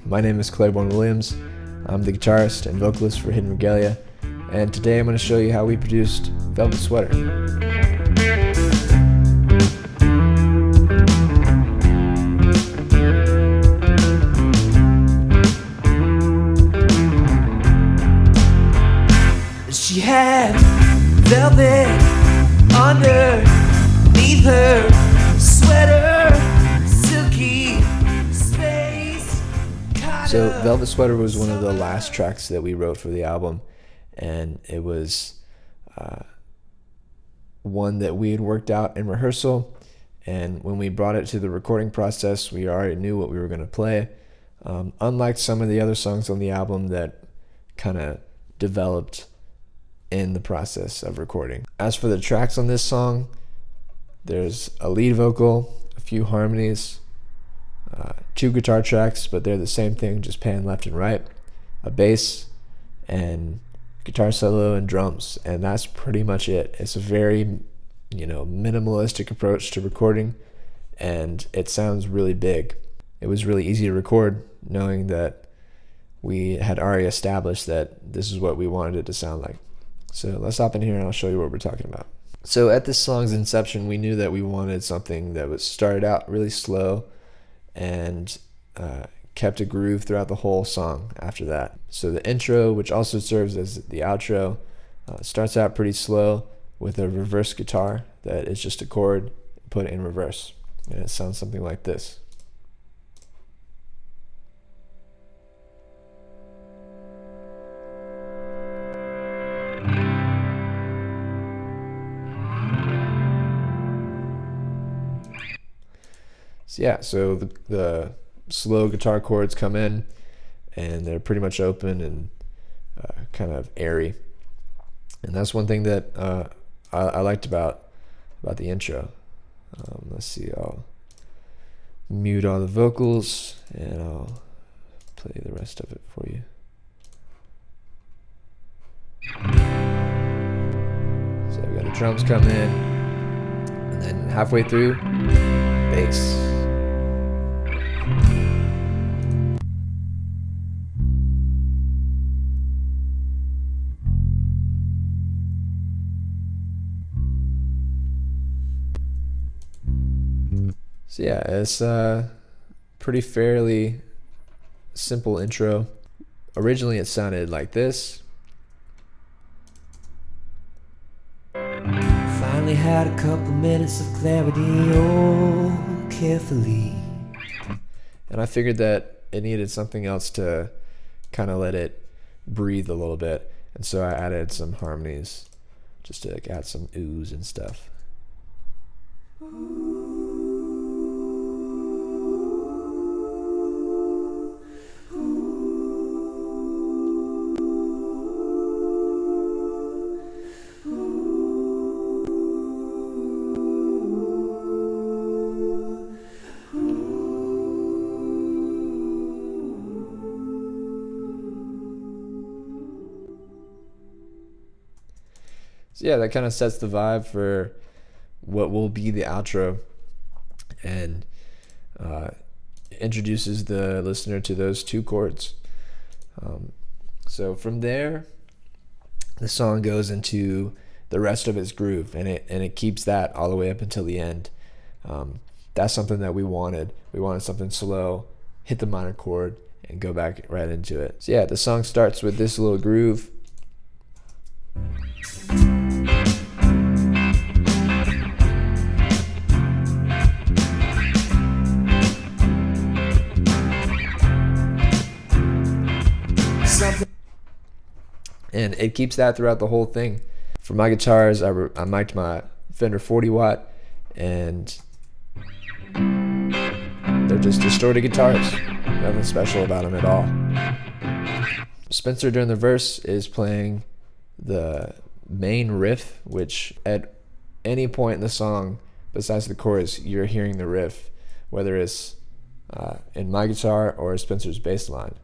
My name is Clai Williams. I'm the guitarist and vocalist for Hidden Regalia, and today I'm going to show you how we produced Velvet Sweater. She had velvet underneath her sweater, silky space. So Velvet Sweater was one of the last tracks that we wrote for the album, and it was one that we had worked out in rehearsal, and when we brought it to the recording process, we already knew what we were going to play. Unlike some of the other songs on the album that kind of developed in the process of recording. As for the tracks on this song, there's a lead vocal, a few harmonies, 2 guitar tracks, but they're the same thing, just pan left and right, a bass, and guitar solo and drums, and that's pretty much it. It's a very, minimalistic approach to recording, and it sounds really big. It was really easy to record, knowing that we had already established that this is what we wanted it to sound like. So let's hop in here and I'll show you what we're talking about. So at this song's inception, we knew that we wanted something that was started out really slow and kept a groove throughout the whole song after that. So the intro, which also serves as the outro, starts out pretty slow with a reverse guitar that is just a chord put in reverse. And it sounds something like this. So yeah, so the slow guitar chords come in, and they're pretty much open and kind of airy, and that's one thing that I liked about the intro. Let's see, I'll mute all the vocals and I'll play the rest of it for you. So we got the drums come in, and then halfway through, bass. So yeah, it's a pretty fairly simple intro. Originally it sounded like this. Finally had a couple minutes of clarity, oh, carefully. And I figured that it needed something else to kind of let it breathe a little bit. And so I added some harmonies just to add some oohs and stuff. So yeah, that kind of sets the vibe for what will be the outro, and introduces the listener to those 2 chords. So from there, the song goes into the rest of its groove, and it keeps that all the way up until the end. That's something that we wanted. We wanted something slow, hit the minor chord, and go back right into it. So yeah, the song starts with this little groove. And it keeps that throughout the whole thing. For my guitars, I mic'd my Fender 40 watt, and they're just distorted guitars. Nothing special about them at all. Spencer during the verse is playing the main riff, which at any point in the song besides the chorus, you're hearing the riff, whether it's in my guitar or Spencer's bass line.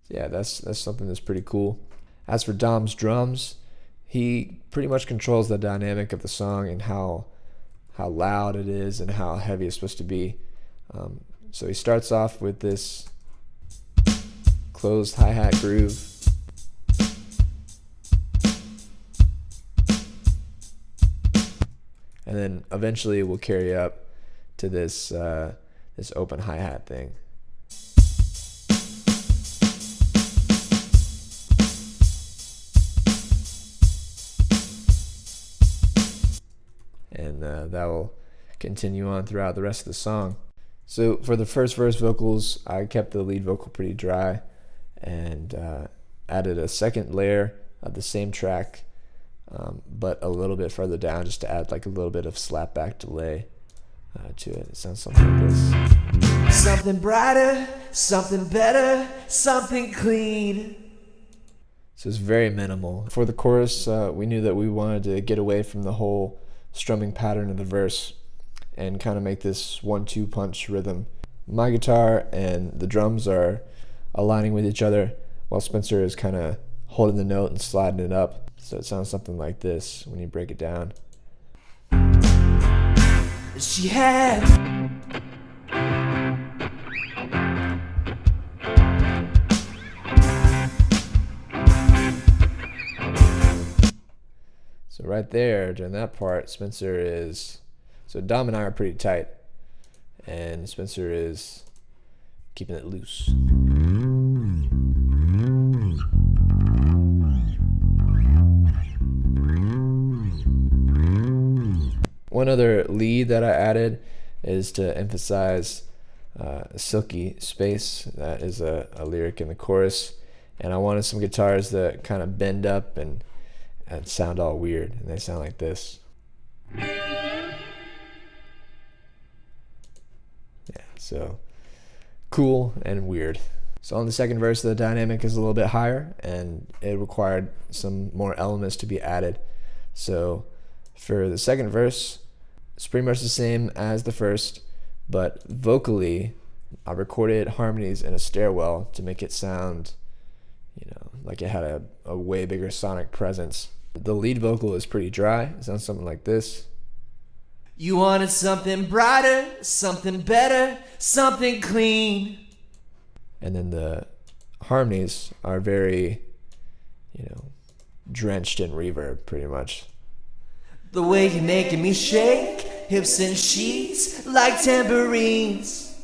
Yeah, that's something that's pretty cool. As for Dom's drums, he pretty much controls the dynamic of the song and how how loud it is and how heavy it's supposed to be. So he starts off with this closed hi-hat groove, and then eventually we'll carry up to this this open hi-hat thing. And that will continue on throughout the rest of the song. So for the first verse vocals, I kept the lead vocal pretty dry and added a second layer of the same track, but a little bit further down, just to add like a little bit of slapback delay to it. It sounds something like this. Something brighter, something better, something clean. So it's very minimal. For the chorus, we knew that we wanted to get away from the whole strumming pattern of the verse and kind of make this 1-2 punch rhythm. My guitar and the drums are aligning with each other while Spencer is kind of holding the note and sliding it up. So it sounds something like this when you break it down. She had So right there, during that part, Spencer is... So Dom and I are pretty tight, and Spencer is keeping it loose. One other lead that I added is to emphasize silky space. That is a lyric in the chorus, and I wanted some guitars that kind of bend up and sound all weird, and they sound like this. Yeah, so cool and weird. So on the second verse, the dynamic is a little bit higher, and it required some more elements to be added. So for the second verse, it's pretty much the same as the first, but vocally, I recorded harmonies in a stairwell to make it sound, like it had a way bigger sonic presence. The lead vocal is pretty dry. It sounds something like this. You wanted something brighter, something better, something clean. And then the harmonies are very, drenched in reverb, pretty much. The way you're making me shake, hips and sheets like tambourines.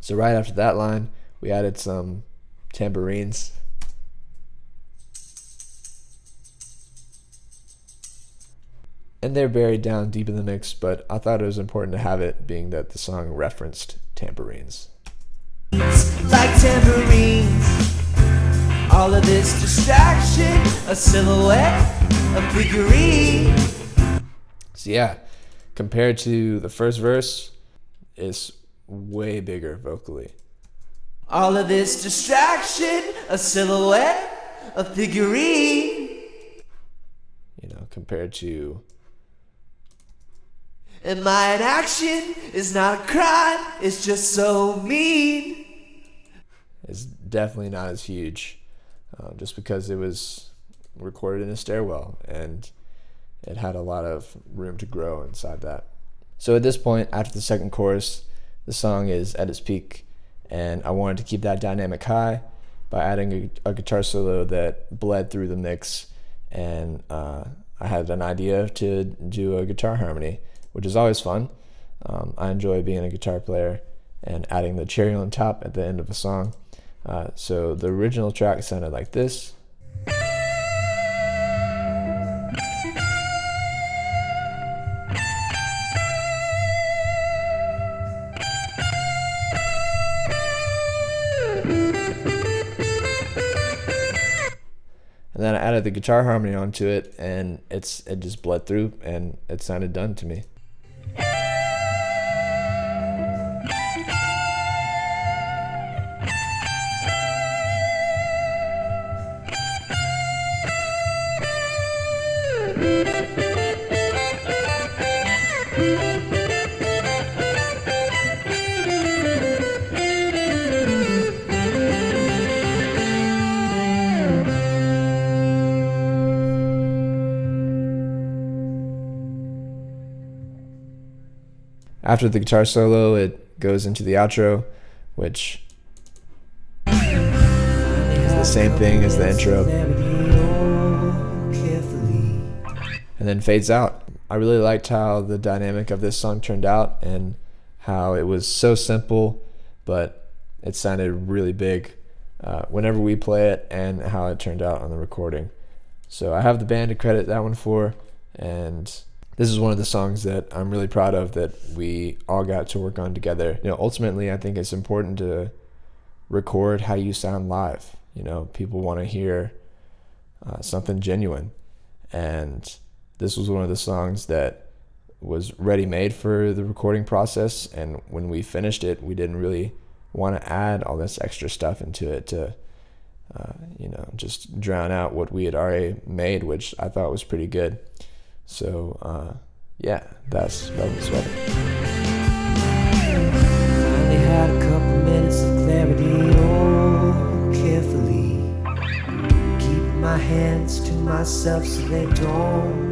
So right after that line, we added some tambourines. And they're buried down deep in the mix, but I thought it was important to have it, being that the song referenced tambourines. Like tambourines. All of this distraction, a silhouette, a figurine. So yeah, compared to the first verse, it's way bigger vocally. All of this distraction, a silhouette, a figurine. Compared to... And my inaction is not a crime, it's just so mean. It's definitely not as huge, just because it was recorded in a stairwell and it had a lot of room to grow inside that. So at this point, after the second chorus, the song is at its peak, and I wanted to keep that dynamic high by adding a guitar solo that bled through the mix, and I had an idea to do a guitar harmony, which is always fun. I enjoy being a guitar player and adding the cherry on top at the end of a song. So the original track sounded like this. And then I added the guitar harmony onto it, and it just bled through, and it sounded done to me. After the guitar solo, it goes into the outro, which is the same thing as the intro, and then fades out. I really liked how the dynamic of this song turned out and how it was so simple, but it sounded really big whenever we play it, and how it turned out on the recording. So I have the band to credit that one for, and this is one of the songs that I'm really proud of that we all got to work on together. You know, ultimately, I think it's important to record how you sound live. You know, people want to hear something genuine, and this was one of the songs that was ready-made for the recording process, and when we finished it, we didn't really want to add all this extra stuff into it to just drown out what we had already made, which I thought was pretty good. So yeah, that's Velvet Sweater. Finally had a couple minutes of clarity, oh, carefully keep my hands to myself so they don't